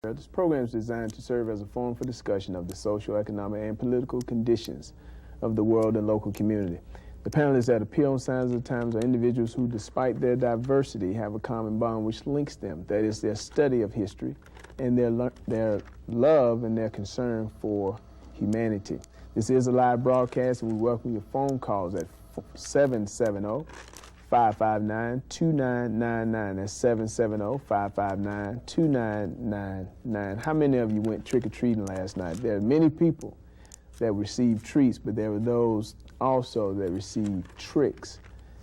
This program is designed to serve as a forum for discussion of the social, economic, and political conditions of the world and local community. The panelists that appear on Signs of the Times are individuals who, despite their diversity, have a common bond which links them. That is their study of history and their love and their concern for humanity. This is a live broadcast, and we welcome your phone calls at 770-559-2999. That's 770-559-2999. How many of you went trick-or-treating last night? There are many people that received treats, but there were those also that received tricks.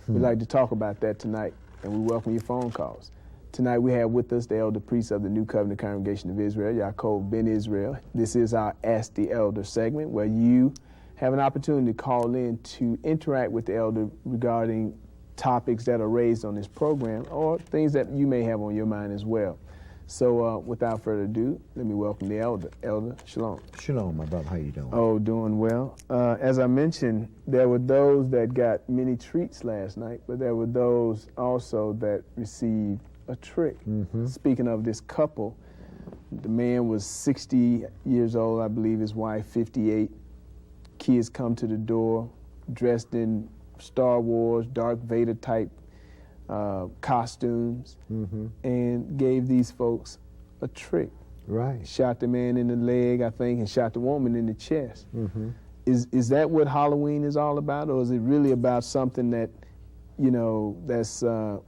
We'd like to talk about that tonight, and we welcome your phone calls. Tonight we have with us the elder priest of the New Covenant Congregation of Israel, Yaakov Ben Israel. This is our Ask the Elder segment, where you have an opportunity to call in to interact with the elder regarding topics that are raised on this program or things that you may have on your mind as well. So without further ado, let me welcome the elder. Elder, shalom. Shalom, my brother. How you doing? Oh, doing well. As I mentioned, there were those that got many treats last night, but there were those also that received a trick. Speaking of this couple, the man was 60 years old, I believe his wife 58. Kids come to the door dressed in Star Wars, Darth Vader type costumes, and gave these folks a trick. Right. Shot the man in the leg, I think, and shot the woman in the chest. Is that what Halloween is all about, or is it really about something that, you know, that's a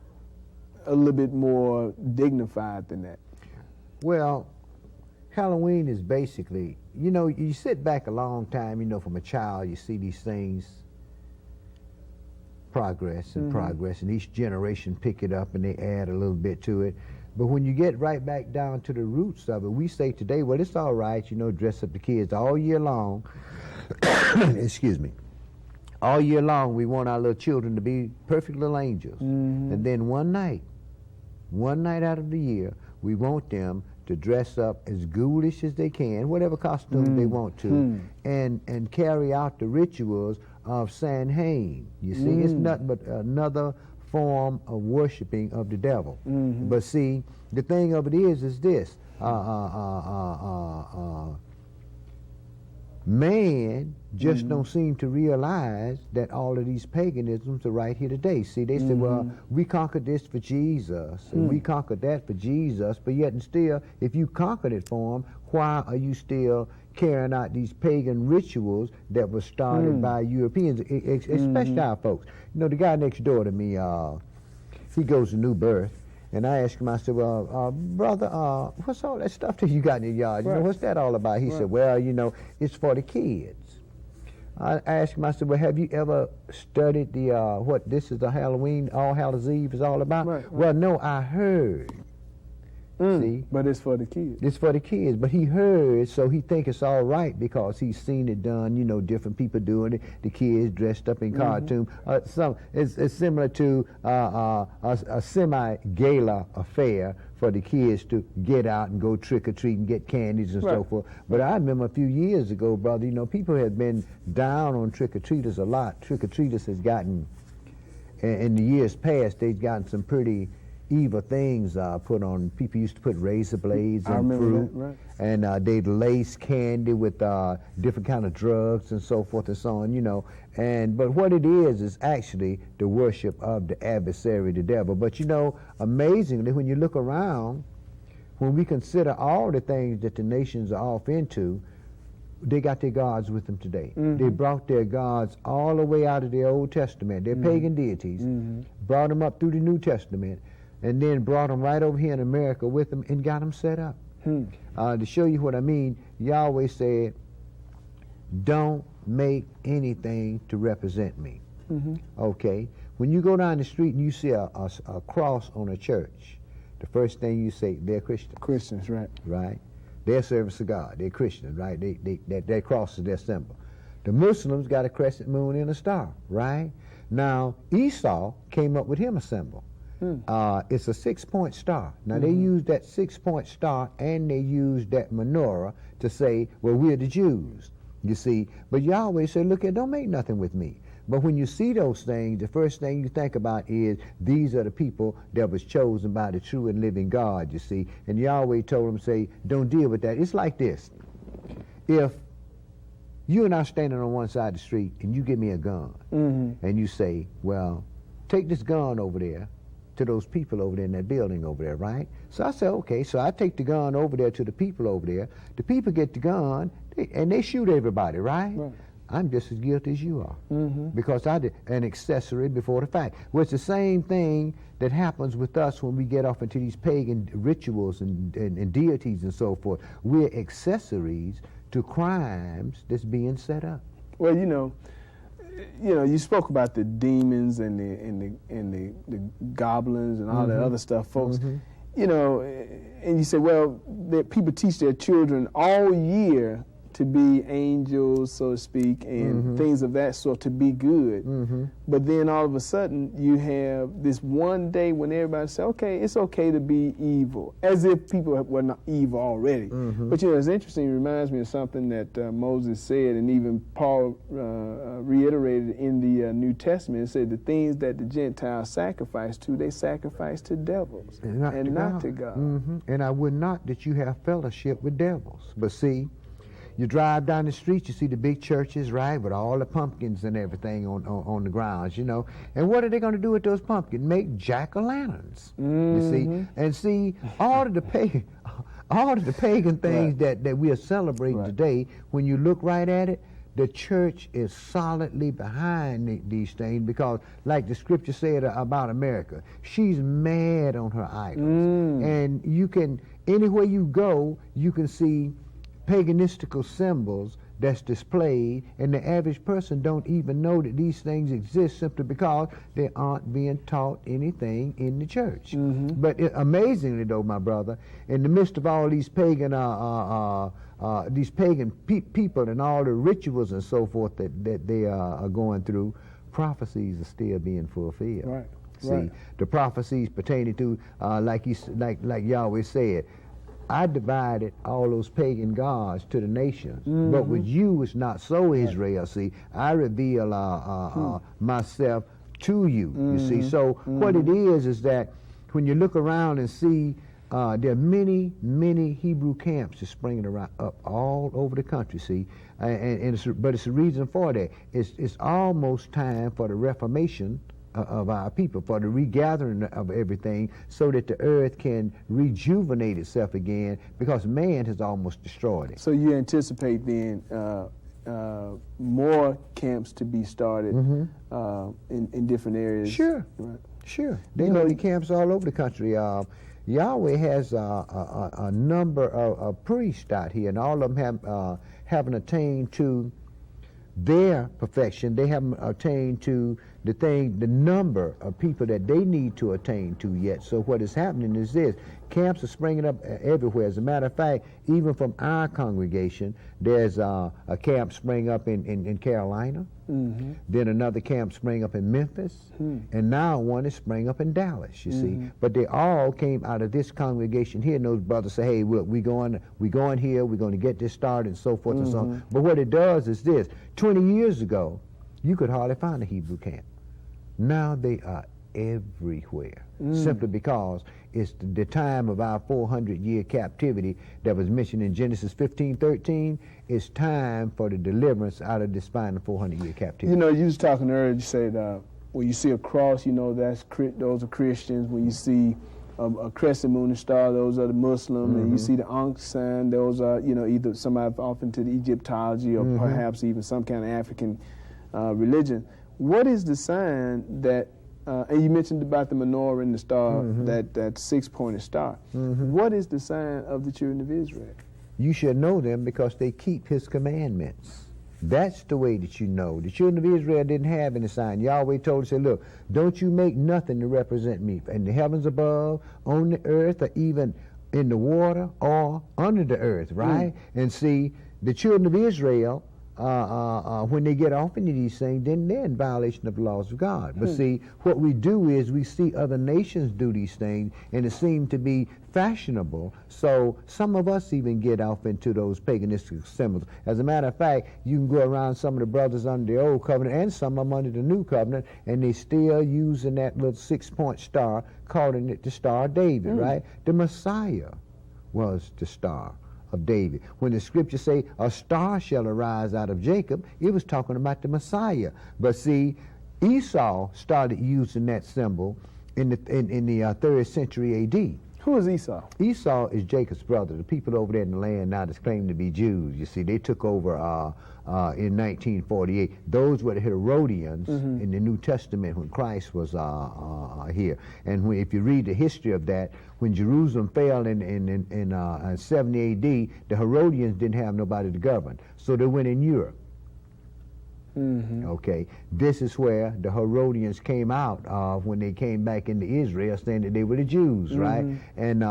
little bit more dignified than that? Well, Halloween is basically, you know, you sit back a long time, you know, from a child, you see these things progress and progress, and each generation pick it up and they add a little bit to it. But when you get right back down to the roots of it, we say today, well, it's all right, you know, dress up the kids all year long. Excuse me. All year long, we want our little children to be perfect little angels. And then one night out of the year, we want them to dress up as ghoulish as they can, whatever costume they want to, and carry out the rituals of Samhain. You see, it's nothing but another form of worshiping of the devil. But see, the thing of it is this: man just don't seem to realize that all of these paganisms are right here today. See, they say, well, we conquered this for Jesus, and we conquered that for Jesus, but yet and still, if you conquered it for him, why are you still carrying out these pagan rituals that were started by Europeans, especially our folks? You know, the guy next door to me, he goes to New Birth, and I asked him, I said, well, brother, what's all that stuff that you got in your yard? You know, what's that all about? He said, well, you know, it's for the kids. I asked him, I said, well, have you ever studied the, what this is the Halloween, All Hallows Eve is all about? Well, no, I heard. See? But it's for the kids. It's for the kids, but he heard, so he think it's all right because he's seen it done, you know, different people doing it, the kids dressed up in cartoon. It's similar to a semi-gala affair for the kids to get out and go trick-or-treat and get candies and so forth. But I remember a few years ago, brother, you know, people had been down on trick-or-treaters a lot. Trick-or-treaters has gotten, in the years past, they've gotten some pretty evil things put on. People used to put razor blades and fruit, and they'd lace candy with different kind of drugs and so forth and so on, you know. But what it is actually the worship of the adversary, the devil. But you know, amazingly, when you look around, when we consider all the things that the nations are off into, they got their gods with them today. They brought their gods all the way out of the Old Testament, their pagan deities, brought them up through the New Testament, and then brought them right over here in America with them and got them set up. To show you what I mean, Yahweh said, don't make anything to represent me. Okay? When you go down the street and you see a cross on a church, the first thing you say, they're Christians. Christians, right. Right? They're service of God. They're Christians, right? That cross is their symbol. The Muslims got a crescent moon and a star, right? Now, Esau came up with him a symbol. It's a 6-point star. Now, they used that 6-point star and they used that menorah to say, well, we're the Jews, you see. But Yahweh said, look, don't make nothing with me. But when you see those things, the first thing you think about is these are the people that was chosen by the true and living God, you see. And Yahweh told them, say, don't deal with that. It's like this. If you and I standing on one side of the street and you give me a gun and you say, well, take this gun over there to those people over there in that building over there, right? So I say, okay, so I take the gun over there to the people over there. The people get the gun and they shoot everybody, right? I'm just as guilty as you are because I did an accessory before the fact. Well, it's the same thing that happens with us when we get off into these pagan rituals and deities and so forth. We're accessories to crimes that's being set up. Well, you spoke about the demons and the goblins and all that other stuff, folks. You know, and you say, well, people teach their children all year to be angels, so to speak, and things of that sort, to be good. But then all of a sudden, you have this one day when everybody says, okay, it's okay to be evil, as if people were not evil already. But it's interesting, it reminds me of something that Moses said, and even Paul reiterated in the New Testament. It said the things that the Gentiles sacrifice to, they sacrifice to devils, and not to God. And I would not that you have fellowship with devils. But see, you drive down the street, you see the big churches, right, with all the pumpkins and everything on the grounds, you know. And what are they going to do with those pumpkins? Make jack-o'-lanterns, you see. And see, all of the pagan things that we are celebrating today, when you look right at it, the church is solidly behind these things because, like the scripture said about America, she's mad on her idols. And you can, anywhere you go, you can see paganistical symbols that's displayed, and the average person don't even know that these things exist simply because they aren't being taught anything in the church. But amazingly, though, my brother, in the midst of all these pagan people and all the rituals and so forth that they are going through, prophecies are still being fulfilled. See, the prophecies pertaining to, like Yahweh said, I divided all those pagan gods to the nations, but with you it's not so, Israel. See, I reveal myself to you, you see. So what it is that when you look around and see there are many, many Hebrew camps that's springing up all over the country, see, but it's a reason for that. It's almost time for the reformation of our people, for the regathering of everything, so that the earth can rejuvenate itself again, because man has almost destroyed it. So you anticipate then more camps to be started in different areas? Sure, sure. There are camps all over the country. Yahweh has a number of priests out here, and all of them haven't attained to their perfection. They haven't attained to the number of people that they need to attain to yet. So what is happening is this: camps are springing up everywhere. As a matter of fact, even from our congregation, there's a camp spring up in Carolina, then another camp spring up in Memphis, and now one is spring up in Dallas, you see. But they all came out of this congregation here, and those brothers say, hey, look, we're going here, we're going to get this started, and so forth and so on. But what it does is this: 20 years ago, you could hardly find a Hebrew camp. Now they are everywhere, simply because it's the time of our 400-year captivity that was mentioned in Genesis 15:13. It's time for the deliverance out of this final 400-year captivity. You know, you was talking earlier, you said when you see a cross, you know those are Christians. When you see a crescent moon and star, those are the Muslim, and you see the Ankh sign, those are, you know, either somebody off into the Egyptology or perhaps even some kind of African religion. What is the sign that, and you mentioned about the menorah and the star, that six-pointed star. What is the sign of the children of Israel? You should know them because they keep his commandments. That's the way that you know. The children of Israel didn't have any sign. Yahweh told us, look, don't you make nothing to represent me in the heavens above, on the earth, or even in the water or under the earth, right? And see, the children of Israel, when they get off into these things, then they're in violation of the laws of God. But see, what we do is we see other nations do these things, and it seems to be fashionable. So some of us even get off into those paganistic symbols. As a matter of fact, you can go around some of the brothers under the old covenant and some of them under the new covenant, and they still using that little 6-point star, calling it the Star of David, right? The Messiah was the Star of David. When the scriptures say a star shall arise out of Jacob, it was talking about the Messiah. But see, Esau started using that symbol in the 3rd century A.D. Who is Esau? Esau is Jacob's brother. The people over there in the land now that's claimed to be Jews. You see, they took over in 1948. Those were the Herodians in the New Testament when Christ was here. And if you read the history of that, when Jerusalem fell in 70 A.D., the Herodians didn't have nobody to govern. So they went in Europe. Okay, this is where the Herodians came out of when they came back into Israel, saying that they were the Jews, right? And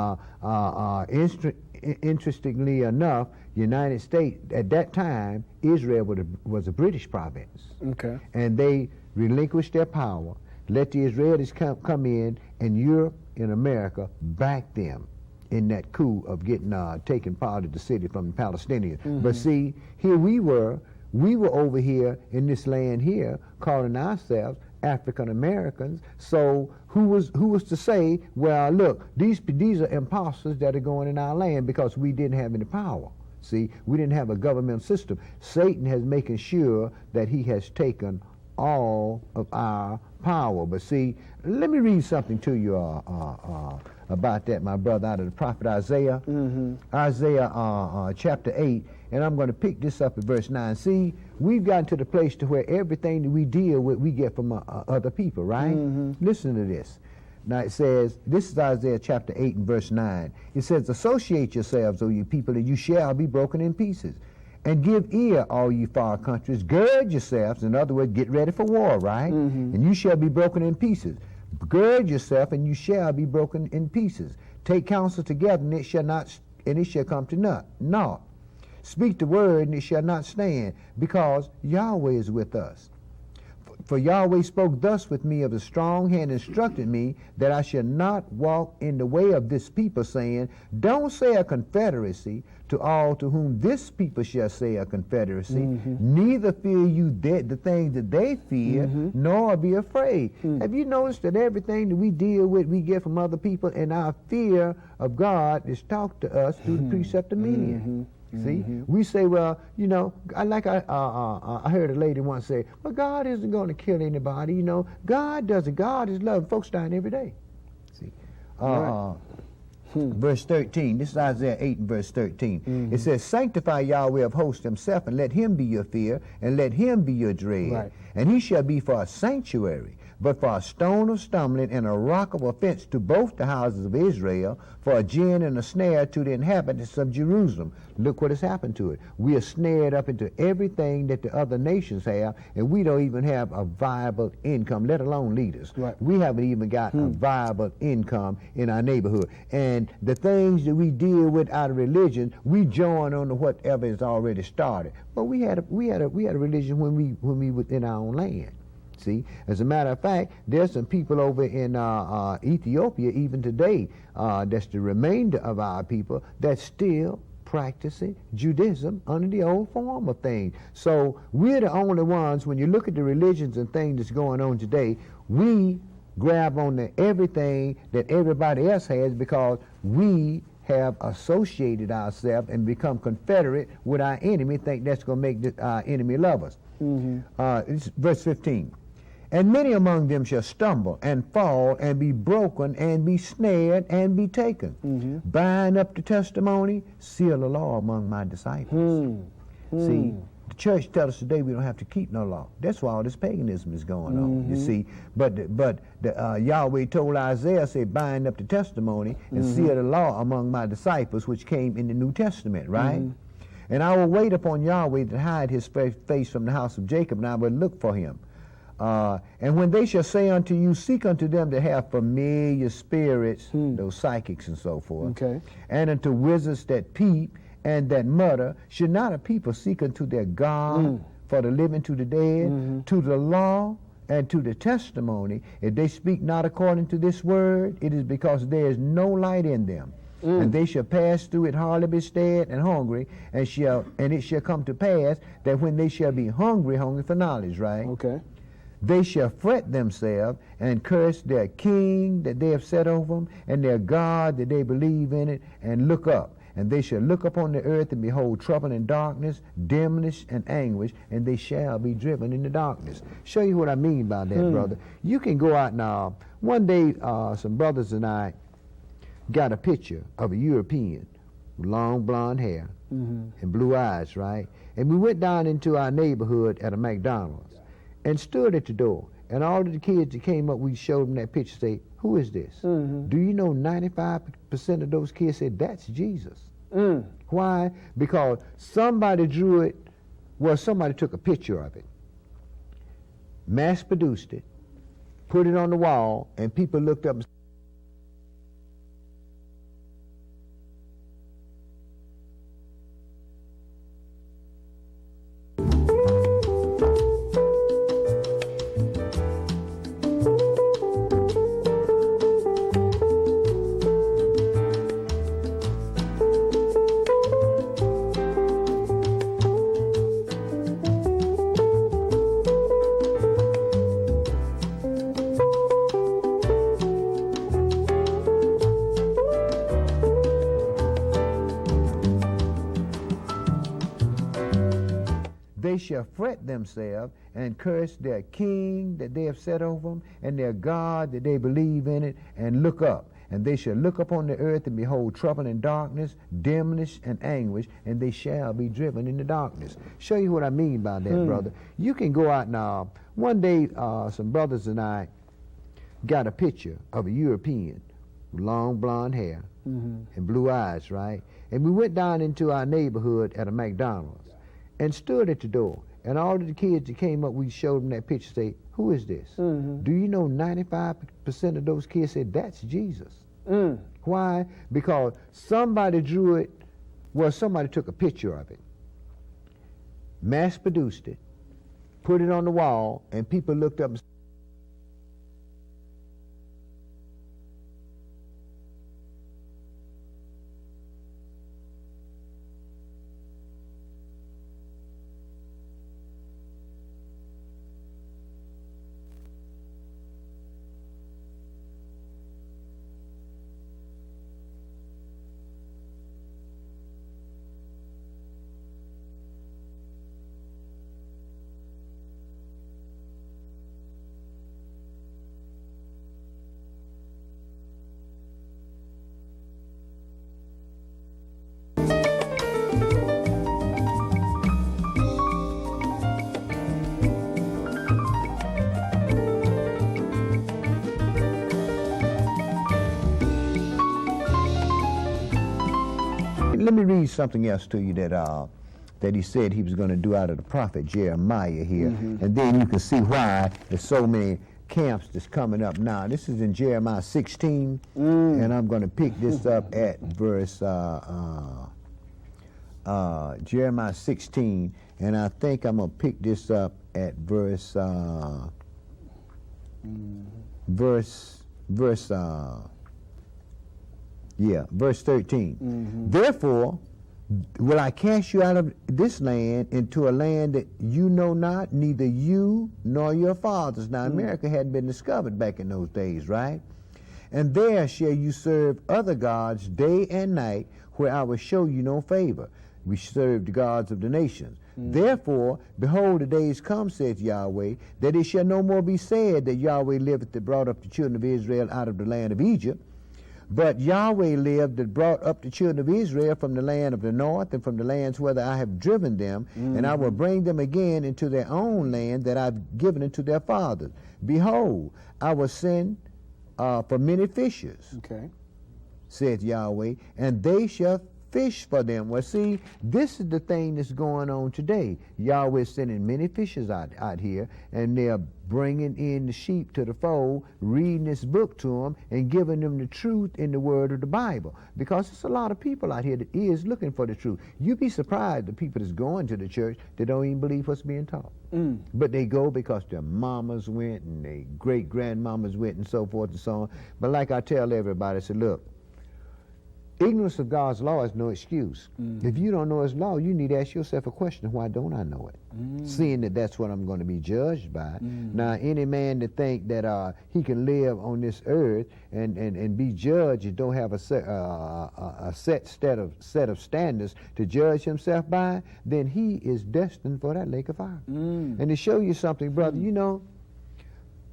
interestingly enough, United States at that time, Israel was a British province. Okay, and they relinquished their power, let the Israelis come in, and Europe and America backed them in that coup of getting taking part of the city from the Palestinians. But see, here we were over here in this land here calling ourselves African Americans. So who was to say, well, look, these are imposters that are going in our land, because we didn't have any power. See, we didn't have a government system. Satan has making sure that he has taken all of our power. But see, let me read something to you about that, my brother, out of the prophet Isaiah. Isaiah chapter 8. And I'm going to pick this up at verse 9. See, we've gotten to the place to where everything that we deal with, we get from other people, right? Listen to this. Now it says, this is Isaiah chapter 8 and verse 9. It says, associate yourselves, O you people, and you shall be broken in pieces. And give ear, all you far countries. Gird yourselves, in other words, get ready for war, right? And you shall be broken in pieces. Gird yourself, and you shall be broken in pieces. Take counsel together, and it shall come to naught. Speak the word, and it shall not stand, because Yahweh is with us. For Yahweh spoke thus with me of a strong hand, instructed me that I should not walk in the way of this people, saying, don't say a confederacy to all to whom this people shall say a confederacy, neither fear you the things that they fear, nor be afraid. Have you noticed that everything that we deal with, we get from other people, and our fear of God is taught to us through the precept of medium? See, we say, well, you know, I heard a lady once say, well, God isn't going to kill anybody, you know. God doesn't. God is love. Folks dying every day. See, verse 13, this is Isaiah 8 and verse 13. It says, sanctify Yahweh of hosts himself, and let him be your fear, and let him be your dread. And he shall be for a sanctuary, but for a stone of stumbling and a rock of offense to both the houses of Israel, for a gin and a snare to the inhabitants of Jerusalem. Look what has happened to it. We are snared up into everything that the other nations have, and we don't even have a viable income, let alone leaders. We haven't even got a viable income in our neighborhood. And the things that we deal with out of religion, we join on to whatever is already started. But we had a religion when we were in our own land. See, as a matter of fact, there's some people over in Ethiopia even today, that's the remainder of our people, that's still practicing Judaism under the old form of things. So we're the only ones, when you look at the religions and things that's going on today, we grab on to everything that everybody else has, because we have associated ourselves and become confederate with our enemy, think that's going to make our enemy love us. Verse 15. And many among them shall stumble and fall and be broken and be snared and be taken. Bind up the testimony, seal the law among my disciples. See, the church tells us today we don't have to keep no law. That's why all this paganism is going on, you see. But Yahweh told Isaiah, say, bind up the testimony and seal the law among my disciples, which came in the New Testament, right? And I will wait upon Yahweh to hide his face from the house of Jacob, and I will look for him. And when they shall say unto you, seek unto them that have familiar spirits, those psychics and so forth, and unto wizards that peep, and that mutter, should not a people seek unto their God for the living to the dead, to the law and to the testimony? If they speak not according to this word, it is because there is no light in them. And they shall pass through it hardly bestead and hungry, and it shall come to pass that when they shall be hungry for knowledge, right? Okay. They shall fret themselves and curse their king that they have set over them, and their God that they believe in it, and look up. And they shall look upon the earth and behold trouble and darkness, dimness and anguish, and they shall be driven into darkness. Show you what I mean by that, brother. You can go out now. One day, some brothers and I got a picture of a European with long blonde hair and blue eyes, right? And we went down into our neighborhood at a McDonald's and stood at the door. And all of the kids that came up, we showed them that picture, say, who is this? Do you know 95% of those kids said, that's Jesus? Why? Because somebody drew it, well, somebody took a picture of it, mass produced it, put it on the wall, and people looked up and said, they shall fret themselves and curse their king that they have set over them, and their God that they believe in it, and look up. And they shall look upon the earth and behold trouble and darkness, dimness and anguish, and they shall be driven into darkness. Show you what I mean by that, brother. You can go out now. One day, some brothers and I got a picture of a European with long blonde hair and blue eyes, right? And we went down into our neighborhood at a McDonald's and stood at the door. And all of the kids that came up, we showed them that picture, say, who is this? Do you know 95% of those kids said, that's Jesus? Why? Because somebody drew it, well, somebody took a picture of it, mass produced it, put it on the wall, and people looked up and let me read something else to you that he said he was going to do out of the prophet Jeremiah here, and then you can see why there's so many camps that's coming up now. This is in Jeremiah 16, and I'm going to pick this up at verse Jeremiah 16, and I think I'm going to pick this up at verse 13. Therefore will I cast you out of this land into a land that you know not, neither you nor your fathers. Now, America hadn't been discovered back in those days, right? And there shall you serve other gods day and night, where I will show you no favor. We serve the gods of the nations. Therefore, behold, the days come, saith Yahweh, that it shall no more be said that Yahweh liveth that brought up the children of Israel out of the land of Egypt. But Yahweh lived that brought up the children of Israel from the land of the north and from the lands whither I have driven them, and I will bring them again into their own land that I've given unto their fathers. Behold, I will send for many fishers, saith Yahweh, and they shall fish for them. Well, see, this is the thing that's going on today. Yahweh is sending many fishes out here, and they're bringing in the sheep to the fold, reading this book to them, and giving them the truth in the word of the Bible. Because there's a lot of people out here that is looking for the truth. You'd be surprised the people that's going to the church that don't even believe what's being taught. But they go because their mamas went and their great-grandmamas went and so forth and so on. But like I tell everybody, I said, look, ignorance of God's law is no excuse. If you don't know his law, you need to ask yourself a question, why don't I know it? Seeing that that's what I'm going to be judged by. Now, any man that think that he can live on this earth and be judged and don't have a set of standards to judge himself by, then he is destined for that lake of fire. And to show you something, brother, you know,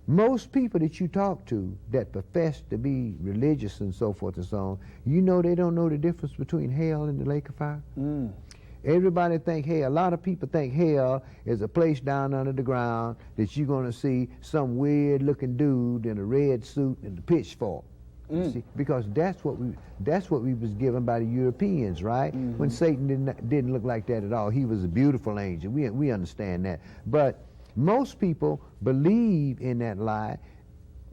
most people that you talk to that profess to be religious and so forth and so on, you know they don't know the difference between hell and the lake of fire. Everybody think hell, a lot of people think hell is a place down under the ground that you're going to see some weird looking dude in a red suit and a pitchfork. See, because that's what we was given by the Europeans, right? When Satan didn't look like that at all. He was a beautiful angel. We understand that. But most people believe in that lie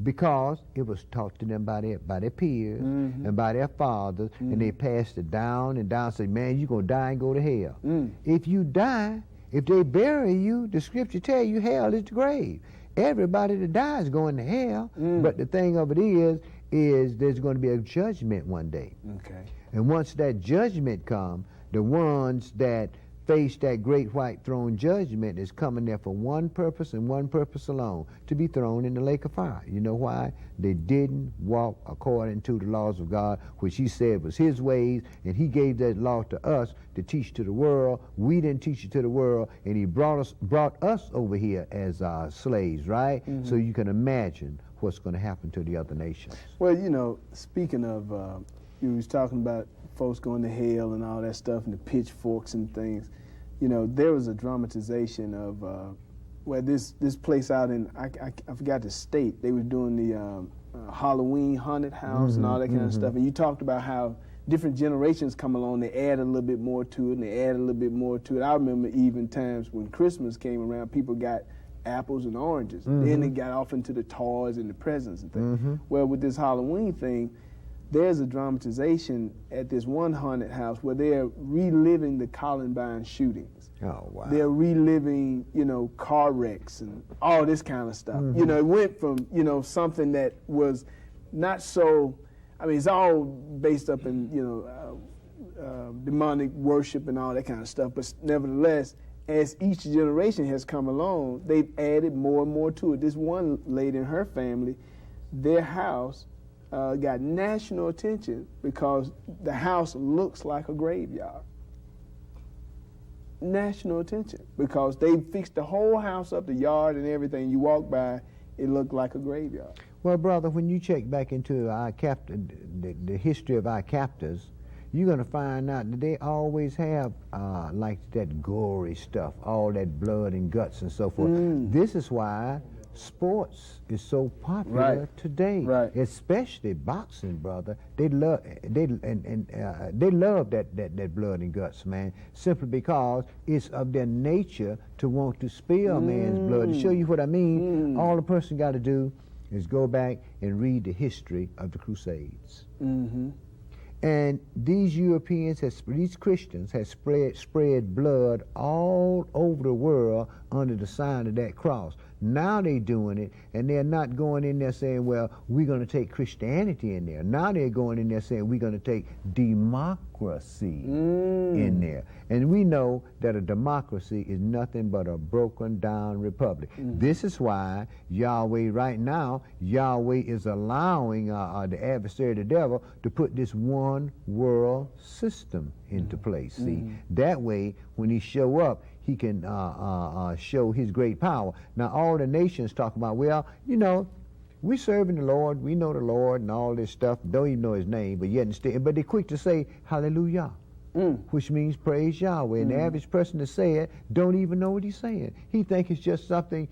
because it was taught to them by their peers and by their fathers, and they passed it down and down, say, man, you're going to die and go to hell. If you die, if they bury you, the scripture tell you hell is the grave. Everybody that dies is going to hell, but the thing of it is there's going to be a judgment one day. Okay. And once that judgment comes, the ones that face that great white throne judgment is coming there for one purpose and one purpose alone, to be thrown in the lake of fire. You know why? They didn't walk according to the laws of God, which he said was his ways, and he gave that law to us to teach to the world. We didn't teach it to the world, and he brought us over here as slaves, right? So you can imagine what's going to happen to the other nations. Well, you know, speaking of, you was talking about folks going to hell and all that stuff and the pitchforks and things. You know, there was a dramatization of where this place out in, I forgot the state, they were doing the Halloween haunted house and all that kind of stuff. And you talked about how different generations come along, they add a little bit more to it and they add a little bit more to it. I remember even times when Christmas came around, people got apples and oranges. Then they got off into the toys and the presents and things. Well, with this Halloween thing, there's a dramatization at this one haunted house where they're reliving the Columbine shootings. Oh, wow. They're reliving, you know, car wrecks and all this kind of stuff. You know, it went from, you know, something that was not so, I mean, it's all based up in, you know, demonic worship and all that kind of stuff, but nevertheless, as each generation has come along, they've added more and more to it. This one lady and her family, their house got national attention because the house looks like a graveyard. National attention because they fixed the whole house up, the yard and everything. You walk by, it looked like a graveyard. Well, brother, when you check back into our the history of our captors, you're going to find out that they always have like that gory stuff, all that blood and guts and so forth. This is why sports is so popular today, especially boxing, brother. They love they love that blood and guts, man, simply because it's of their nature to want to spill man's blood. To show you what I mean, all the person got to do is go back and read the history of the Crusades. And these Europeans, these Christians, have spread blood all over the world under the sign of that cross. Now they're doing it, and they're not going in there saying, well, we're going to take Christianity in there. Now they're going in there saying, we're going to take democracy in there. And we know that a democracy is nothing but a broken down republic. This is why Yahweh right now, Yahweh is allowing the adversary, the devil, to put this one world system into place. See, that way, when he show up, he can show his great power. Now, all the nations talk about, well, you know, we serving the Lord, we know the Lord and all this stuff, don't even know his name, but yet instead, but they're quick to say, hallelujah, which means praise Yahweh. And the average person to say it don't even know what he's saying. He thinks it's just something,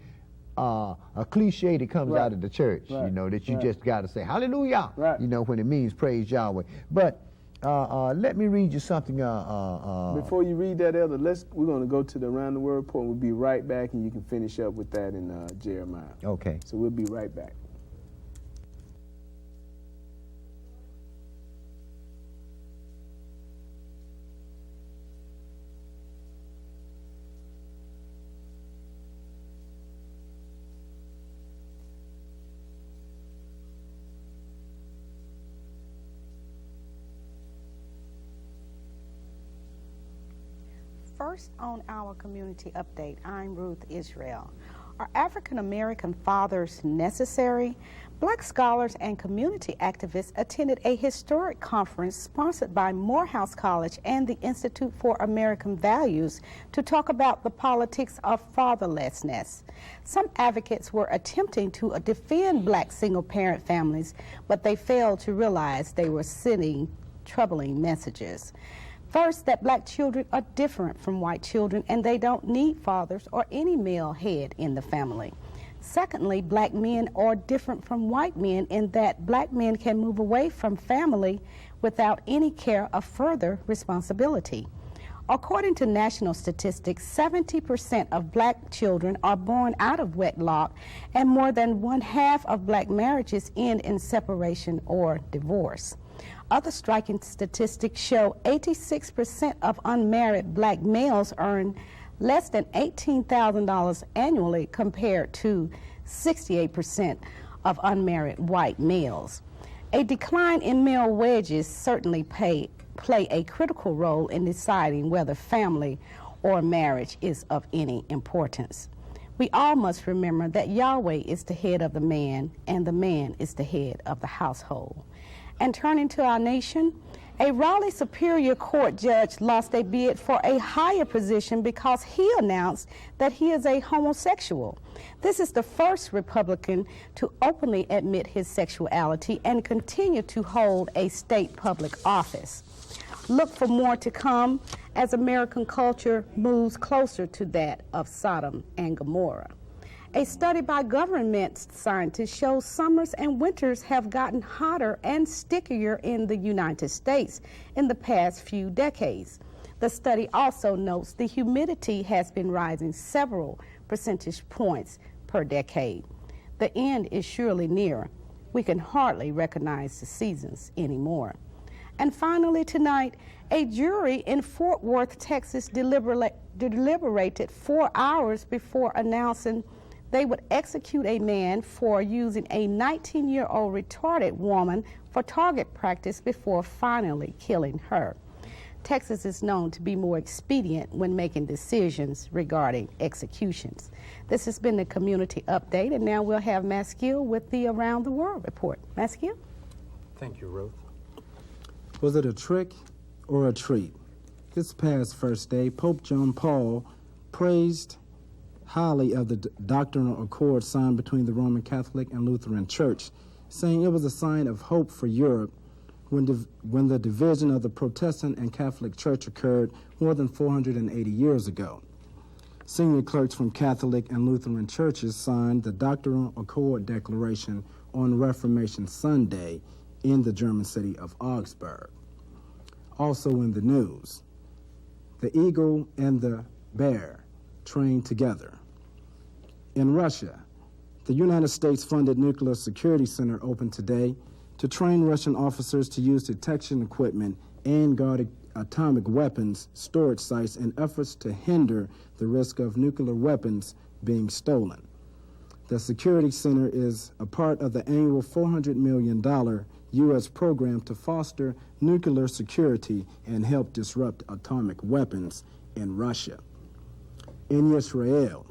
a cliche that comes out of the church, you know, that you just got to say, hallelujah, you know, when it means praise Yahweh. But Let me read you something. Before you read that, Elder, we're going to go to the Around the Word report. We'll be right back, and you can finish up with that in Jeremiah. Okay. So we'll be right back. First on our community update, I'm Ruth Israel. Are African American fathers necessary? Black scholars and community activists attended a historic conference sponsored by Morehouse College and the Institute for American Values to talk about the politics of fatherlessness. Some advocates were attempting to defend black single-parent families, but they failed to realize they were sending troubling messages. First, that black children are different from white children and they don't need fathers or any male head in the family. Secondly, black men are different from white men in that black men can move away from family without any care of further responsibility. According to national statistics, 70% of black children are born out of wedlock, and more than 1/2 of black marriages end in separation or divorce. Other striking statistics show 86% of unmarried black males earn less than $18,000 annually compared to 68% of unmarried white males. A decline in male wages certainly play a critical role in deciding whether family or marriage is of any importance. We all must remember that Yahweh is the head of the man and the man is the head of the household. And turning to our nation, a Raleigh Superior Court judge lost a bid for a higher position because he announced that he is a homosexual. This is the first Republican to openly admit his sexuality and continue to hold a state public office. Look for more to come as American culture moves closer to that of Sodom and Gomorrah. A study by government scientists shows summers and winters have gotten hotter and stickier in the United States in the past few decades. The study also notes the humidity has been rising several percentage points per decade. The end is surely near. We can hardly recognize the seasons anymore. And finally tonight, a jury in Fort Worth, Texas deliberated 4 hours before announcing they would execute a man for using a 19-year-old retarded woman for target practice before finally killing her. Texas is known to be more expedient when making decisions regarding executions. This has been the community update, and now we'll have Maskil with the Around the World report. Maskil? Thank you, Ruth. Was it a trick or a treat? This past first day, Pope John Paul praised highly of the doctrinal accord signed between the Roman Catholic and Lutheran Church, saying it was a sign of hope for Europe when the division of the Protestant and Catholic Church occurred more than 480 years ago. Senior clerks from Catholic and Lutheran churches signed the Doctrinal Accord Declaration on Reformation Sunday in the German city of Augsburg. Also in the news, the eagle and the bear trained together. In Russia, the United States-funded Nuclear Security Center opened today to train Russian officers to use detection equipment and guard atomic weapons storage sites in efforts to hinder the risk of nuclear weapons being stolen. The Security Center is a part of the annual $400 million U.S. program to foster nuclear security and help disrupt atomic weapons in Russia. In Israel,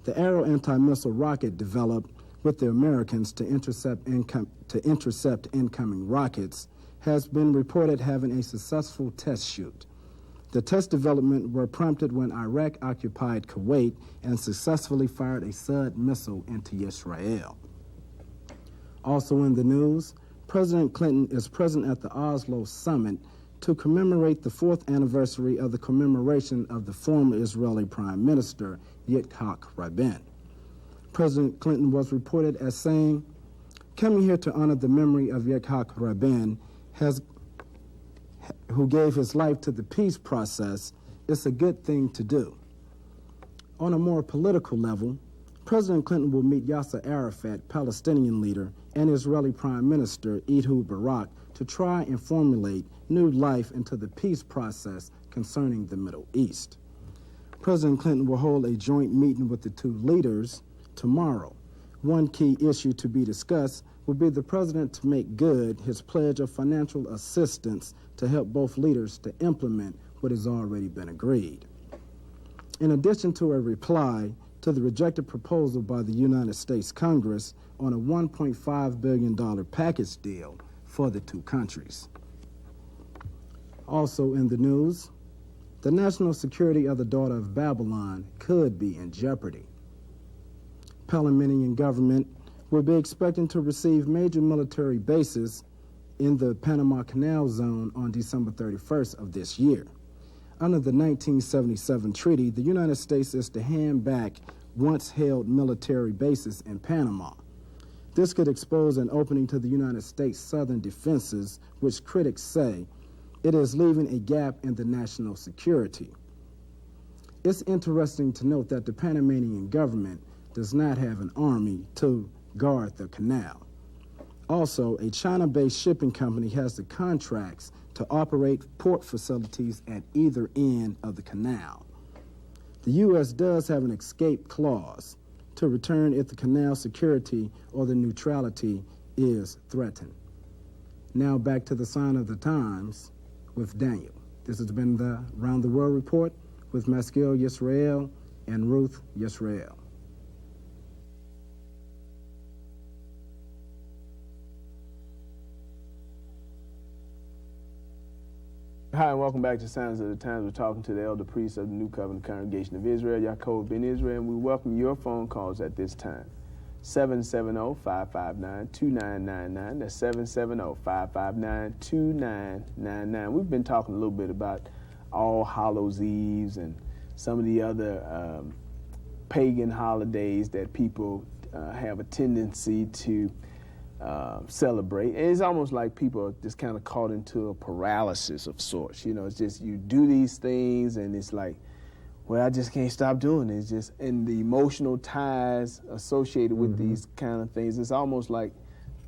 the Arrow anti-missile rocket developed with the Americans to intercept incoming rockets has been reported having a successful test shoot. The test development were prompted when Iraq occupied Kuwait and successfully fired a Scud missile into Israel. Also in the news, President Clinton is present at the Oslo summit to commemorate the 4th anniversary of the commemoration of the former Israeli Prime Minister, Yitzhak Rabin. President Clinton was reported as saying, "Coming here to honor the memory of Yitzhak Rabin who gave his life to the peace process, it's a good thing to do. On a more political level, President Clinton will meet Yasser Arafat, Palestinian leader, and Israeli Prime Minister Ehud Barak to try and formulate new life into the peace process concerning the Middle East. President Clinton will hold a joint meeting with the two leaders tomorrow. One key issue to be discussed will be the president to make good his pledge of financial assistance to help both leaders to implement what has already been agreed. In addition to a reply to the rejected proposal by the United States Congress on a $1.5 billion package deal for the two countries. Also in the news, the national security of the daughter of Babylon could be in jeopardy. Panamanian government will be expecting to receive major military bases in the Panama Canal Zone on December 31st of this year. Under the 1977 treaty, the United States is to hand back once held military bases in Panama. This could expose an opening to the United States southern defenses, which critics say it is leaving a gap in the national security. It's interesting to note that the Panamanian government does not have an army to guard the canal. Also, a China-based shipping company has the contracts to operate port facilities at either end of the canal. The U.S. does have an escape clause to return if the canal security or the neutrality is threatened. Now back to the sign of the times with Daniel. This has been the Round the World Report with Maskil Yisrael and Ruth Yisrael. Hi, and welcome back to Signs of the Times. We're talking to the elder priest of the New Covenant Congregation of Israel, Yaakov ben Israel, and we welcome your phone calls at this time. 770-559-2999. That's 770-559-2999. We've been talking a little bit about All Hallows Eves and some of the other pagan holidays that people have a tendency to celebrate. And it's almost like people are just kind of caught into a paralysis of sorts. You know, it's just you do these things and it's like, well, I just can't stop doing it. It's just, and the emotional ties associated with these kind of things, it's almost like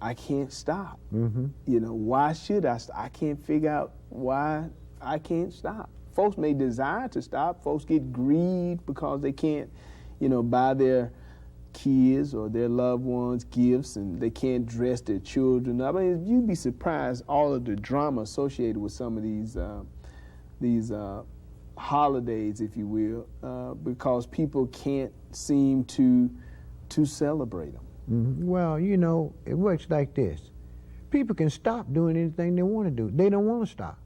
I can't stop. You know, why should I stop? I can't figure out why I can't stop. Folks may desire to stop. Folks get grieved because they can't, you know, buy their kids or their loved ones gifts, and they can't dress their children up. I mean, you'd be surprised all of the drama associated with some of these holidays, if you will, because people can't seem to celebrate them. Well, you know, it works like this. People can stop doing anything they want to do. They don't want to stop.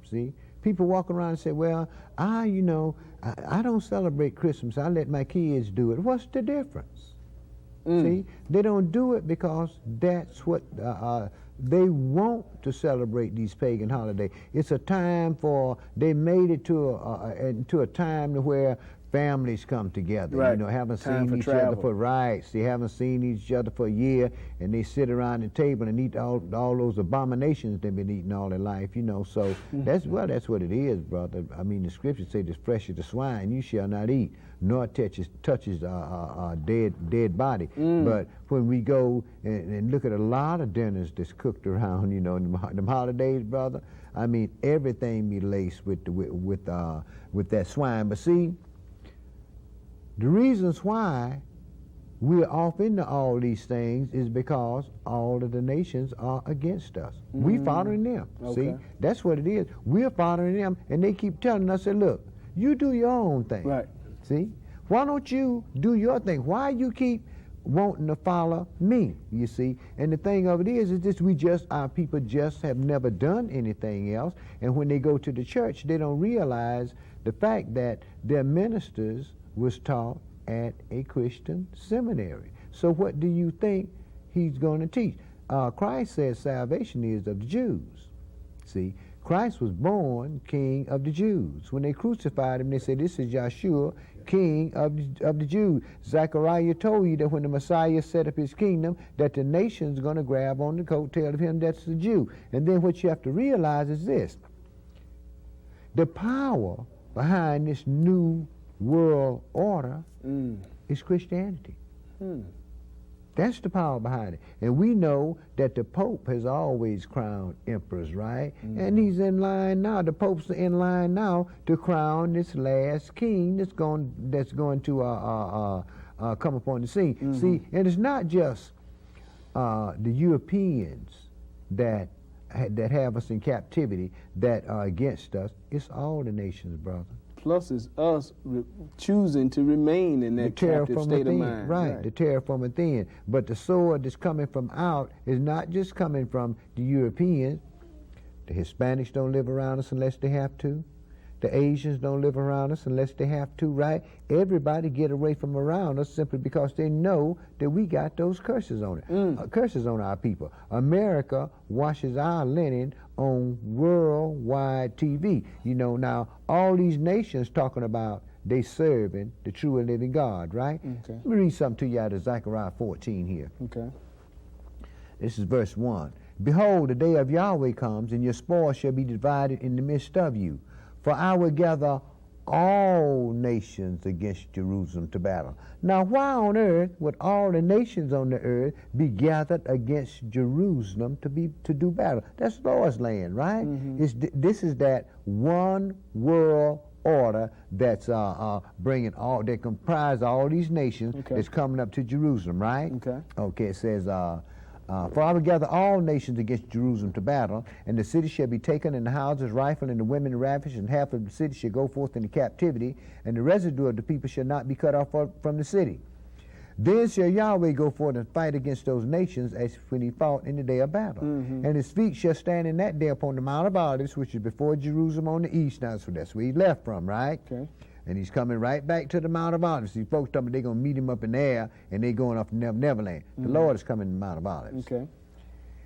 See, people walk around and say, "Well, I don't celebrate Christmas. I let my kids do it." What's the difference? See, they don't do it because that's what they want to celebrate these pagan holidays. It's a time for, they made it to a time where families come together. Right. You know, haven't Time seen for each travel. other for rights. They haven't seen each other for a year, and they sit around the table and eat all those abominations they've been eating all their life. You know, so that's what it is, brother. I mean, the scriptures say, "The flesh of the swine you shall not eat, nor touches dead body." But when we go and look at a lot of dinners that's cooked around, you know, them holidays, brother, I mean, everything be laced with that swine. But see, the reasons why we're off into all these things is because all of the nations are against us. We following them. Okay. See, that's what it is. We're following them, and they keep telling us, "Say, look, you do your own thing." Right. See, why don't you do your thing? Why you keep wanting to follow me? You see, and the thing of it is just our people just have never done anything else, and when they go to the church, they don't realize the fact that their ministers was taught at a Christian seminary. So what do you think he's going to teach? Christ says salvation is of the Jews. See, Christ was born King of the Jews. When they crucified him, they said, "This is Yeshua, King of the Jews." Zechariah told you that when the Messiah set up his kingdom, that the nation's going to grab on the coattail of him that's the Jew. And then what you have to realize is this. The power behind this new world order is Christianity. That's the power behind it. And we know that the Pope has always crowned emperors, right? And he's in line now. The Pope's in line now to crown this last king that's going to come upon the scene. See, and it's not just the Europeans that have us in captivity that are against us. It's all the nations, brother. Plus, it's us choosing to remain in that captive state of mind. Right, the terror from within. But the sword that's coming from out is not just coming from the Europeans. The Hispanics don't live around us unless they have to. The Asians don't live around us unless they have to, right? Everybody get away from around us simply because they know that we got those curses on it. Curses on our people. America washes our linen on worldwide TV. You know, now all these nations talking about they serving the true and living God, right? Okay. Let me read something to you out of Zechariah 14 here. Okay. This is verse 1. Behold, the day of Yahweh comes, and your spoil shall be divided in the midst of you. For I will gather all nations against Jerusalem to battle. Now, why on earth would all the nations on the earth be gathered against Jerusalem to do battle? That's the Lord's land, right? This is that one world order that's bringing all, that comprise all these nations. That's coming up to Jerusalem, right? Okay, it says, for I will gather all nations against Jerusalem to battle, and the city shall be taken, and the houses rifled, and the women ravished, and half of the city shall go forth into captivity, and the residue of the people shall not be cut off from the city. Then shall Yahweh go forth and fight against those nations as when he fought in the day of battle. And his feet shall stand in that day upon the Mount of Olives, which is before Jerusalem on the east. Now, so that's where he left from, right? And he's coming right back to the Mount of Olives. See, folks talking about they're going to meet him up in the air, and they're going off to Neverland. The Lord is coming to the Mount of Olives.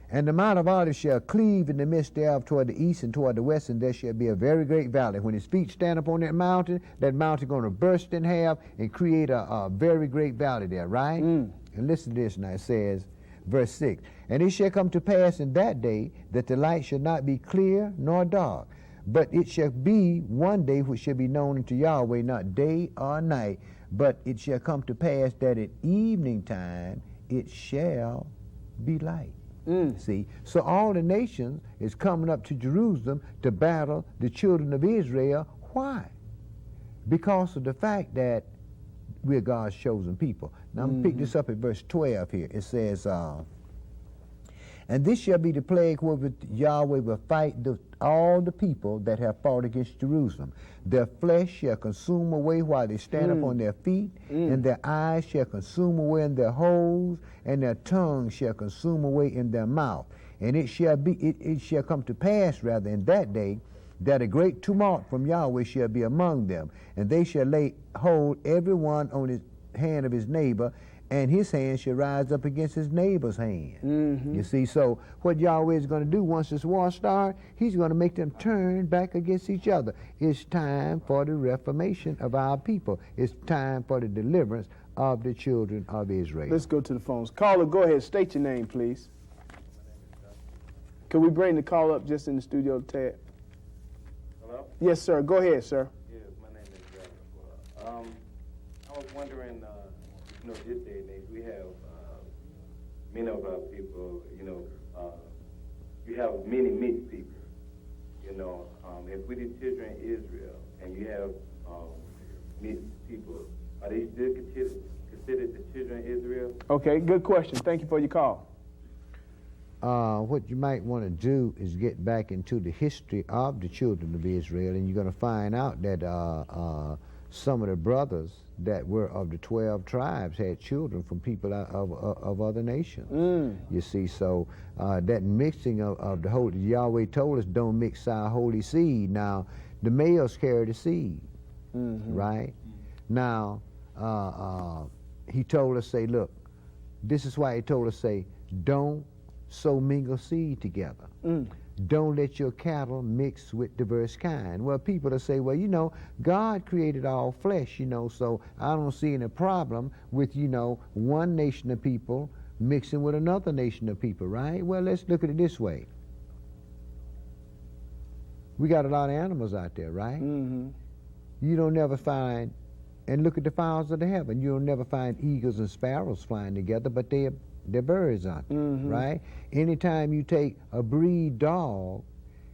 And the Mount of Olives shall cleave in the midst thereof toward the east and toward the west, and there shall be a very great valley. When his feet stand upon that mountain going to burst in half and create a very great valley there, right? And listen to this now. It says, verse 6, and it shall come to pass in that day that the light shall not be clear nor dark, but it shall be one day which shall be known unto Yahweh, not day or night, but it shall come to pass that at evening time it shall be light. See, so all the nations is coming up to Jerusalem to battle the children of Israel. Why? Because of the fact that we're God's chosen people. Now I'm going to pick this up at verse 12 here. It says, and this shall be the plague wherewith Yahweh will fight all the people that have fought against Jerusalem. Their flesh shall consume away while they stand upon their feet, and their eyes shall consume away in their holes, and their tongue shall consume away in their mouth. And it shall come to pass, rather, in that day, that a great tumult from Yahweh shall be among them, and they shall lay hold every one on his hand of his neighbor, and his hand shall rise up against his neighbor's hand. You see, so what Yahweh is going to do once this war starts, he's going to make them turn back against each other. It's time for the reformation of our people. It's time for the deliverance of the children of Israel. Let's go to the phones. Caller, go ahead. State your name, please. Can we bring the call up just in the studio, Ted? Hello? Yes, sir. Go ahead, sir. Yes, my name is Joshua. I was wondering, this day and age, we have many of our people, you have many mixed people. If we the children of Israel and you have mixed people, are they still considered the children of Israel? Okay, good question. Thank you for your call. What you might want to do is get back into the history of the children of Israel, and you're going to find out that some of the brothers that were of the 12 tribes had children from people of other nations. You see, so that mixing of the holy, Yahweh told us, don't mix our holy seed. Now, the males carry the seed, right? Now, he told us, say, look, this is why he told us, say, don't sow mingle seed together. Don't let your cattle mix with diverse kind. Well, people will say, well, God created all flesh, so I don't see any problem with, one nation of people mixing with another nation of people, right? Well, let's look at it this way. We got a lot of animals out there, right? Mm-hmm. You don't never find, and look at the fowls of the heaven. You don't never find eagles and sparrows flying together, but they're birds, aren't they? Mm-hmm. Right? Anytime you take a breed dog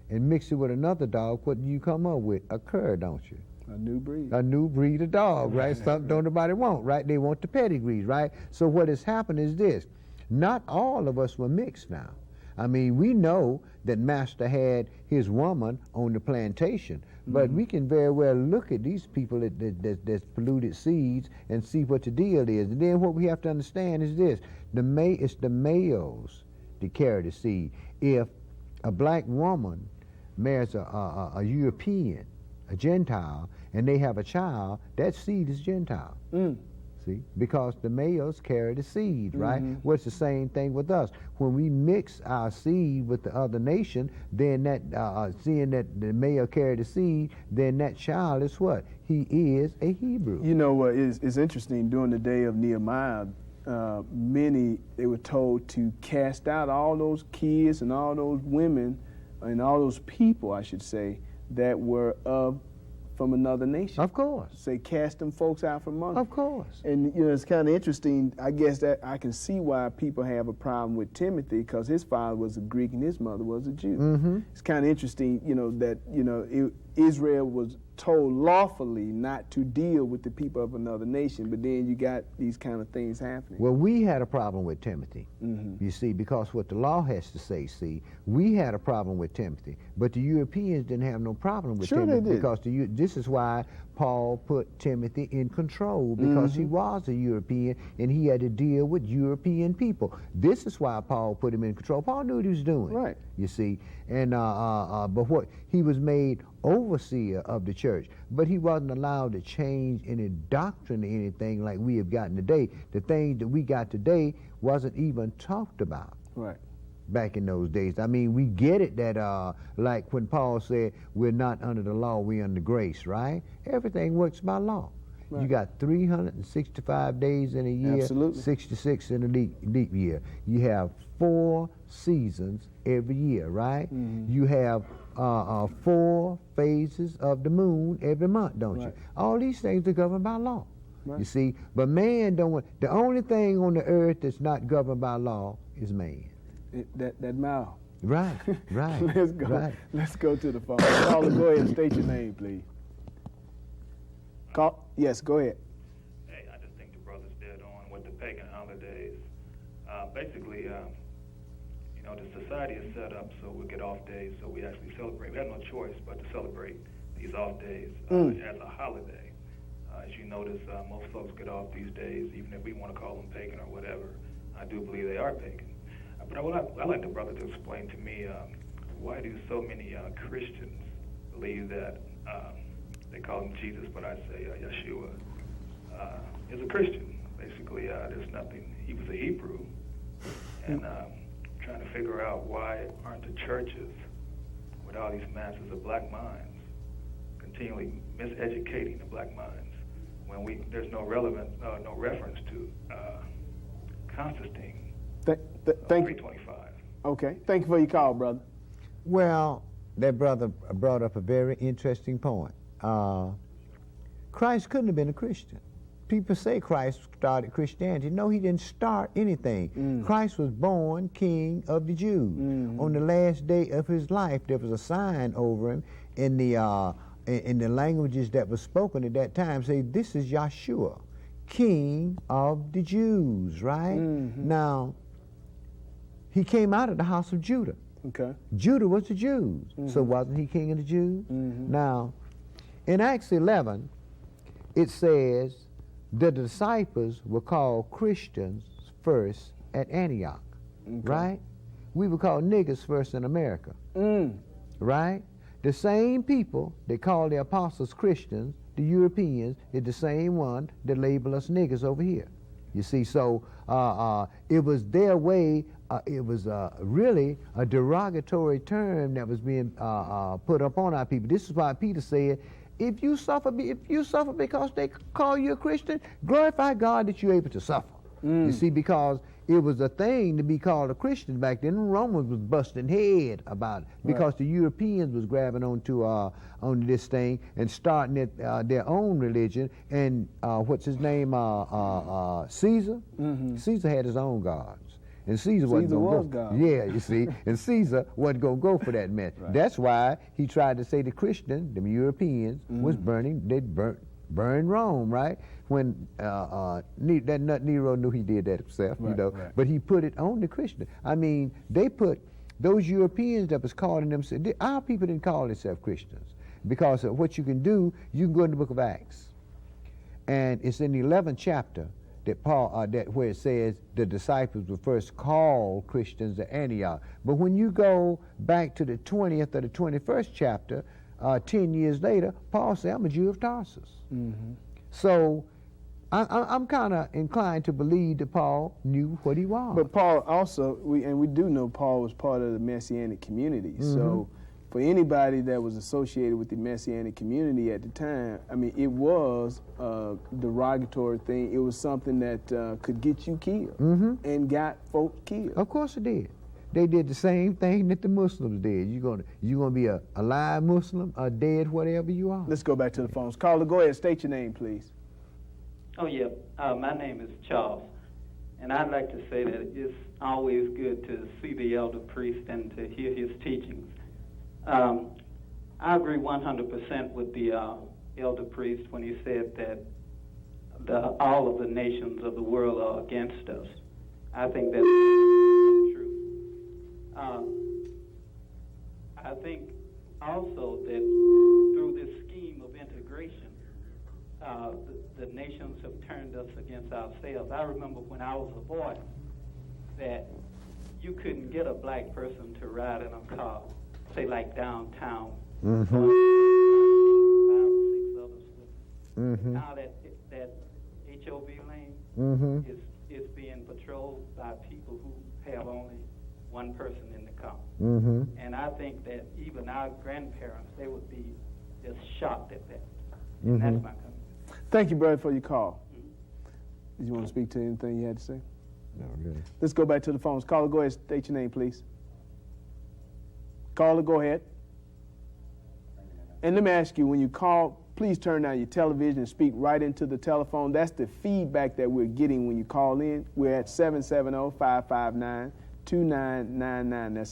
and mix it with another dog, what do you come up with? A cur, don't you? A new breed. A new breed of dog, right? Something don't nobody want, right? They want the pedigrees, right? So what has happened is this. Not all of us were mixed now. I mean, we know that Master had his woman on the plantation, but we can very well look at these people that's polluted seeds and see what the deal is. And then what we have to understand is this. It's the males that carry the seed. If a black woman marries a European, a Gentile, and they have a child, that seed is Gentile. See, because the males carry the seed, right? Well, it's the same thing with us. When we mix our seed with the other nation, then that, seeing that the male carry the seed, then that child is what? He is a Hebrew. You know what is interesting, during the day of Nehemiah, they were told to cast out all those kids and all those women and all those people, I should say, that were from another nation. Of course. Say, cast them folks out from among. Of course. And, you know, it's kind of interesting. I guess that I can see why people have a problem with Timothy, because his father was a Greek and his mother was a Jew. It's kind of interesting, you know, that, you know, Israel was told lawfully not to deal with the people of another nation, but then you got these kind of things happening. Well, we had a problem with Timothy, you see, because what the law has to say, we had a problem with Timothy, but the Europeans didn't have no problem with Timothy. They did. Because this is why Paul put Timothy in control, because he was a European and he had to deal with European people. This is why Paul put him in control. Paul knew what he was doing, right? You see, and but what he was made overseer of the church, but he wasn't allowed to change any doctrine or anything like we have gotten today. The things that we got today wasn't even talked about. Right. Back in those days. I mean, we get it that, like when Paul said, we're not under the law, we're under grace, right? Everything works by law. Right. You got 365 days in a year, absolutely. 66 in a leap year. You have 4 seasons every year, right? You have 4 phases of the moon every month, don't you? All these things are governed by law. You see, but man don't want, the only thing on the earth that's not governed by law is man. That mouth. Right, right. Let's go. Right. Let's go to the phone. Caller, go ahead and state your name, please. Yes, go ahead. Hey, I just think the brother's dead on with the pagan holidays. Basically, you know, the society is set up so we get off days, so we actually celebrate. We have no choice but to celebrate these off days as a holiday. As you notice, most folks get off these days, even if we want to call them pagan or whatever. I do believe they are pagan. But I'd like the brother to explain to me, why do so many Christians believe that, they call him Jesus, but I say Yeshua, is a Christian. Basically, there's nothing, he was a Hebrew. And trying to figure out why aren't the churches, with all these masses of black minds, continually miseducating the black minds, when there's no reference to Constantine. Thank you. 325. Okay. Thank you for your call, brother. Well, that brother brought up a very interesting point. Christ couldn't have been a Christian. People say Christ started Christianity. No, he didn't start anything. Christ was born King of the Jews. On the last day of his life, there was a sign over him in the languages that were spoken at that time, say, this is Yeshua, King of the Jews, right? Now, he came out of the house of Judah. Okay. Judah was the Jews. So wasn't he king of the Jews? Now, in Acts 11, it says the disciples were called Christians first at Antioch, right? We were called niggers first in America, right? The same people that call the apostles Christians, the Europeans, is the same one that label us niggers over here. You see, so it was their way. It was really a derogatory term that was being put upon our people. This is why Peter said, if you suffer because they call you a Christian, glorify God that you're able to suffer. You see, because it was a thing to be called a Christian back then. The Romans was busting head about it because the Europeans was grabbing onto this thing and starting their own religion. And what's his name? Caesar. Caesar had his own gods. And Caesar wasn't going to go. God. Yeah, you see. And Caesar wasn't going to go for that mess. That's why he tried to say the Christians, the Europeans, was burning, they'd burn Rome, right? When that nut Nero knew he did that himself, you know. But he put it on the Christian. I mean, they put those Europeans that was calling themselves, our people didn't call themselves Christians. Because of what you can do, you can go in the book of Acts. And it's in the 11th chapter that Paul, where it says the disciples were first called Christians at Antioch. But when you go back to the 20th or the 21st chapter, 10 years later, Paul said, I'm a Jew of Tarsus. So I'm kind of inclined to believe that Paul knew what he was. But Paul also, we do know Paul was part of the Messianic community. So for anybody that was associated with the Messianic community at the time, I mean, it was a derogatory thing. It was something that could get you killed and got folks killed. Of course it did. They did the same thing that the Muslims did. You're gonna be a alive Muslim, a dead whatever you are. Let's go back to the phones. Caller, go ahead. State your name, please. Oh, yeah. My name is Charles. And I'd like to say that it's always good to see the elder priest and to hear his teachings. I agree 100% with the elder priest when he said that all of the nations of the world are against us. I think that's true. I think also that through this scheme of integration, the nations have turned us against ourselves. I remember when I was a boy that you couldn't get a black person to ride in a car, say like downtown. 5 or 6 others with. Now that HOV lane is being patrolled by people who have only one person in the car. And I think that even our grandparents, they would be just shocked at that. And that's my comment. Thank you, brother, for your call. Did you want to speak to anything you had to say? No, really. Let's go back to the phones. Caller, go ahead. State your name, please. Caller, go ahead. And let me ask you, when you call, please turn down your television and speak right into the telephone. That's the feedback that we're getting when you call in. We're at 770-559-2999. That's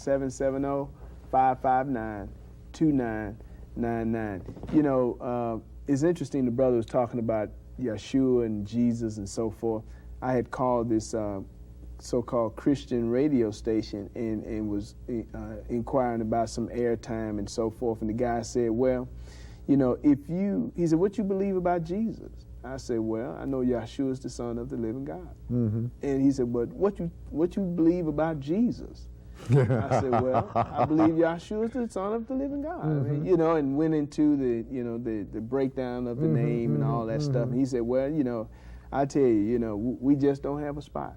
770-559-2999. You know, it's interesting the brother was talking about Yeshua and Jesus and so forth. I had called this so-called Christian radio station and was inquiring about some airtime and so forth. And the guy said, well, you know, he said, what you believe about Jesus? I said, well, I know Yeshua is the Son of the living God. And he said, but what you believe about Jesus? I said, well, I believe Yeshua is the Son of the living God. I mean, you know, and went into the breakdown of the name and all that stuff. And he said, well, you know, I tell you, you know, we just don't have a spot.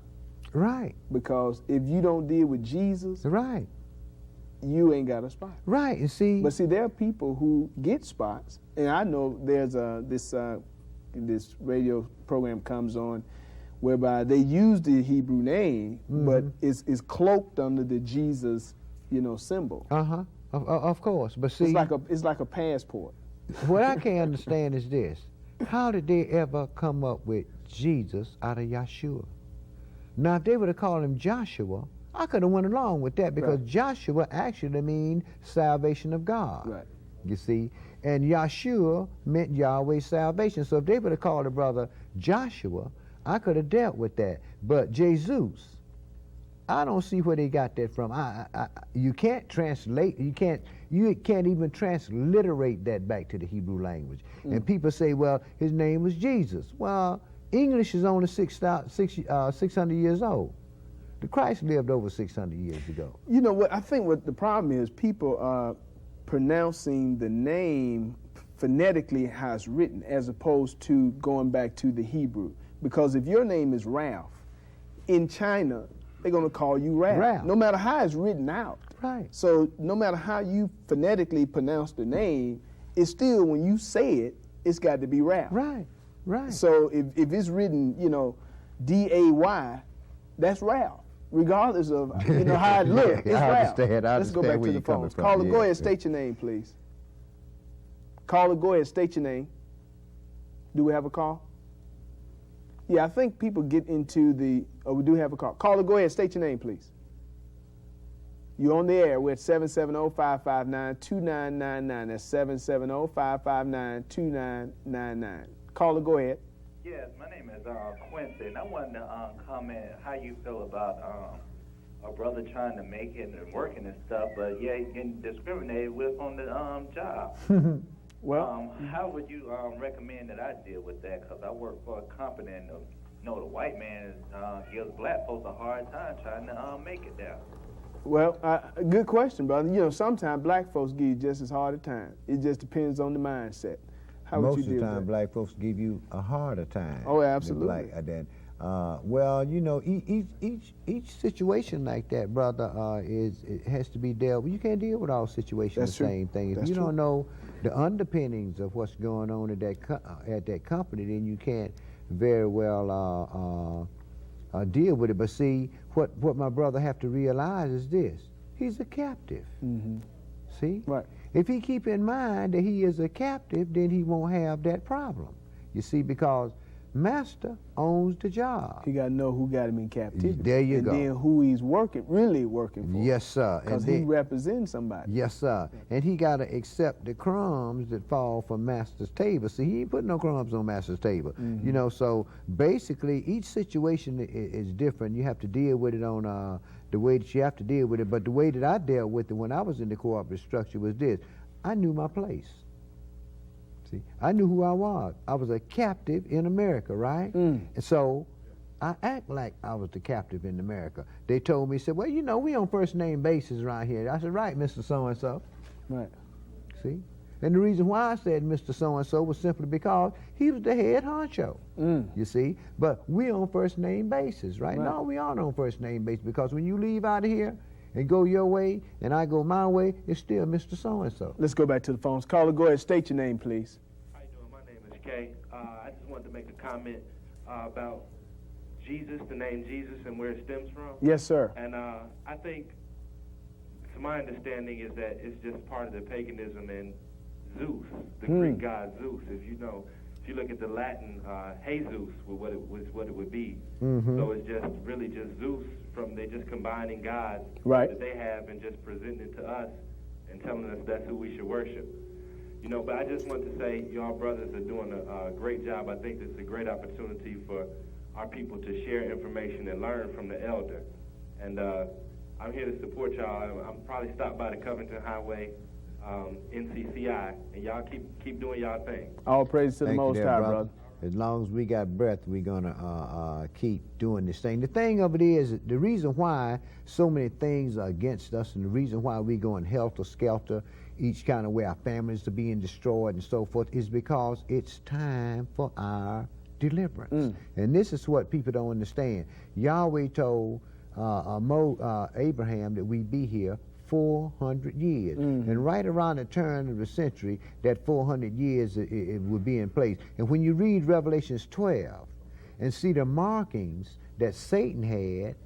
Right. Because if you don't deal with Jesus, right, you ain't got a spot. Right. You see. But see, there are people who get spots, and I know there's this radio program comes on whereby they use the Hebrew name, but it's cloaked under the Jesus, you know, symbol. Of course. But see, it's like a passport. What I can't understand is this: how did they ever come up with Jesus out of Yeshua? Now, if they would have called him Joshua, I could have went along with that because Joshua actually means salvation of God. Right. You see, and Yeshua meant Yahweh's salvation. So if they would have called the brother Joshua, I could have dealt with that. But Jesus, I don't see where they got that from. You can't translate. You can't even transliterate that back to the Hebrew language. And people say, well, his name was Jesus. Well, English is only 600 years old. The Christ lived over 600 years ago. You know what? I think what the problem is, people are pronouncing the name phonetically how it's written, as opposed to going back to the Hebrew. Because if your name is Ralph, in China, they're going to call you Ralph, no matter how it's written out. Right. So no matter how you phonetically pronounce the name, it's still, when you say it, it's got to be Ralph. Right. Right. So if it's written, you know, D-A-Y, that's Ralph. Regardless of how it looks, it's Ralph. Let's go back to the phones. Caller, go ahead, state your name, please. Caller, go ahead, state your name. Do we have a call? Yeah, I think people get into the, we do have a call. Caller, go ahead, state your name, please. You're on the air. We're at 770-559-2999. That's 770-559-2999. Caller, go ahead. Yes, my name is Quincy, and I wanted to comment how you feel about a brother trying to make it and working and stuff, but yeah, he's getting discriminated with on the job. Well, how would you recommend that I deal with that? Because I work for a company, and the white man gives black folks a hard time trying to make it there. Well, good question, brother. Sometimes black folks give you just as hard a time. It just depends on the mindset. How would you deal with that? Most of the time, black folks give you a harder time. Oh, absolutely. Well, each situation like that, brother, it has to be dealt with. You can't deal with all situations the same thing. If you don't know the underpinnings of what's going on at that company, then you can't very well deal with it. But see, what my brother have to realize is this: he's a captive. Mm-hmm. See? Right. If he keep in mind that he is a captive, then he won't have that problem. You see, because master owns the job. He got to know who got him in captivity. There you go. And then who he's really working for. Yes, sir. Because he represents somebody. Yes, sir. And he got to accept the crumbs that fall from master's table. See, he ain't putting no crumbs on master's table. Mm-hmm. So basically each situation is different. You have to deal with it on the way that you have to deal with it. But the way that I dealt with it when I was in the cooperative structure was this: I knew my place. See, I knew who I was. I was a captive in America, right? And so I act like I was the captive in America. They told me, said, well, we on first name basis right here. I said, right, Mr. So-and-so. Right. See? And the reason why I said Mr. So-and-so was simply because he was the head honcho, you see? But we on first name basis, right? No, we aren't on first name basis, because when you leave out of here and go your way and I go my way, it's still Mr. So-and-so. Let's go back to the phones. Caller, go ahead, state your name, please. How you doing? My name is Kay. I just wanted to make a comment about Jesus, the name Jesus, and where it stems from. Yes, sir. And I think, to my understanding, is that it's just part of the paganism and Zeus, the Greek god Zeus. If you look at the Latin, Jesus, what it would be. So it's just really just Zeus. They're just combining gods that they have and just presenting it to us and telling us that's who we should worship. But I just want to say, y'all brothers are doing a great job. I think it's a great opportunity for our people to share information and learn from the elder. And I'm here to support y'all. I'm probably stopped by the Covington Highway, NCCI, and y'all keep doing y'all thing. All praise to the Most High, brother. As long as we got breath, we're going to keep doing this thing. The thing of it is, the reason why so many things are against us, and the reason why we going helter-skelter each kind of way, our families are being destroyed and so forth, is because it's time for our deliverance. And this is what people don't understand. Yahweh told Abraham that we'd be here 400 years. And right around the turn of the century, that 400 years it would be in place. And when you read Revelations 12 and see the markings that Satan had,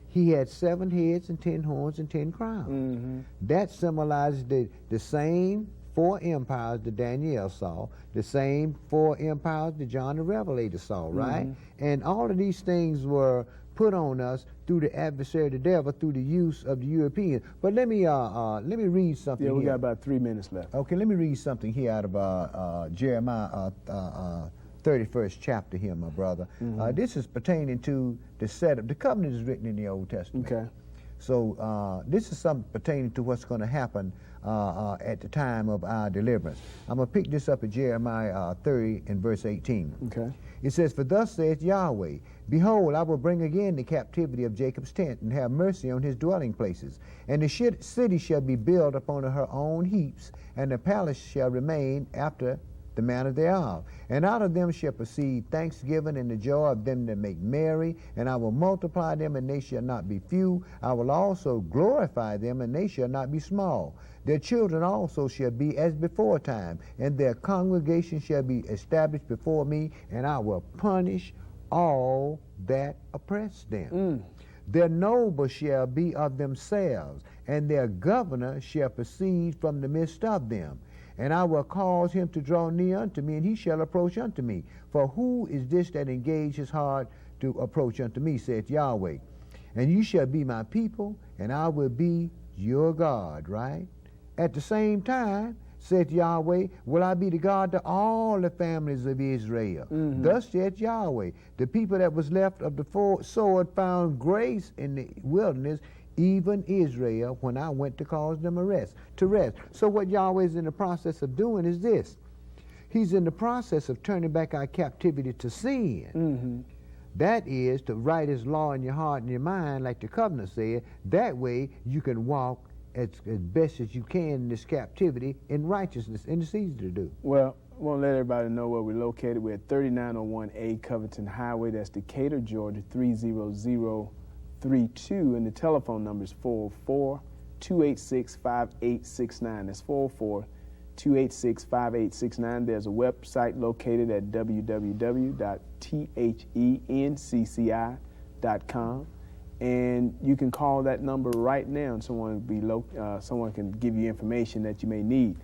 he had 7 heads and 10 horns and 10 crowns. That symbolizes the same 4 empires that Daniel saw, the same 4 empires that John the Revelator saw, right? And all of these things were put on us through the adversary, the devil, through the use of the Europeans. But let me read something. Yeah, we here. got about 3 minutes left. Okay, let me read something here out of Jeremiah 31st chapter here, my brother. This is pertaining to the setup. The covenant is written in the Old Testament. Okay. So this is something pertaining to what's going to happen at the time of our deliverance. I'm going to pick this up at Jeremiah 30 and verse 18. Okay. It says, for thus saith Yahweh, behold, I will bring again the captivity of Jacob's tent, and have mercy on his dwelling places. And the city shall be built upon her own heaps, and the palace shall remain after the manner thereof. And out of them shall proceed thanksgiving and the joy of them that make merry, and I will multiply them, and they shall not be few. I will also glorify them, and they shall not be small. Their children also shall be as before time, and their congregation shall be established before me, and I will punish all that oppress them. Their noble shall be of themselves, and their governor shall proceed from the midst of them. And I will cause him to draw near unto me, and he shall approach unto me. For who is this that engage his heart to approach unto me, saith Yahweh? And you shall be my people, and I will be your God, right? At the same time, saith Yahweh, will I be the God to all the families of Israel. Thus saith Yahweh, the people that was left of the sword found grace in the wilderness, even Israel, when I went to cause them to rest. So what Yahweh is in the process of doing is this. He's in the process of turning back our captivity to sin. That is to write his law in your heart and your mind, like the covenant said. That way you can walk as best as you can in this captivity in righteousness, and it's easy to do. Well, I want to let everybody know where we're located. We're at 3901A Covington Highway. That's Decatur, Georgia, 30032, and the telephone number is 404-286-5869. That's 404-286-5869. There's a website located at www.thencci.com. And you can call that number right now, and someone can give you information that you may need.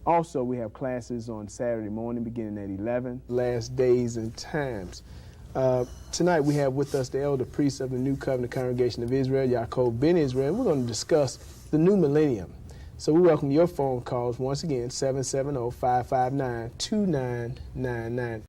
Also, we have classes on Saturday morning beginning at 11. Last days and times. Tonight we have with us the elder priest of the New Covenant Congregation of Israel, Yaakov Ben Israel. We're going to discuss the new millennium. So we welcome your phone calls once again, 770-559-2999.